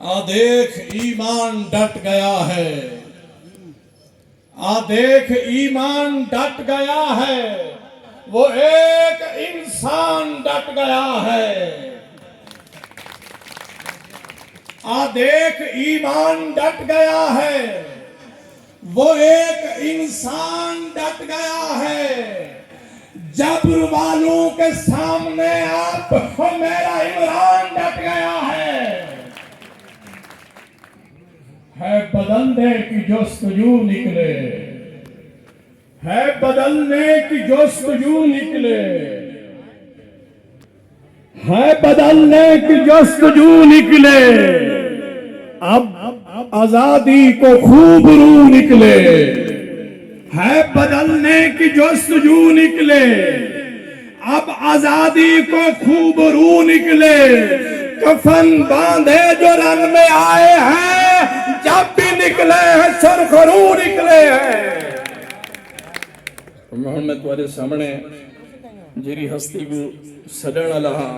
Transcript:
आ देख ईमान डट गया है, आ देख ईमान डट गया है, वो एक इंसान डट गया है। आ देख ईमान डट गया है, वो एक इंसान डट गया है। जबर वालों के सामने आप मेरा इमरान डट गया है बदलने की जोस्तजू निकले, है बदलने की जोस्तजू निकले, है बदलने की जोस्तजू निकले। अब आजादी को खूब रू निकले, है बदलने की जोस्तजू निकले। अब आजादी को खूब रू निकले। कफन बांधे जो रन में आए हैं, जब भी निकले हैं सुरखरू निकले हैं। मैं तुम्हारे सामने जेरी हस्ती को सजण लहा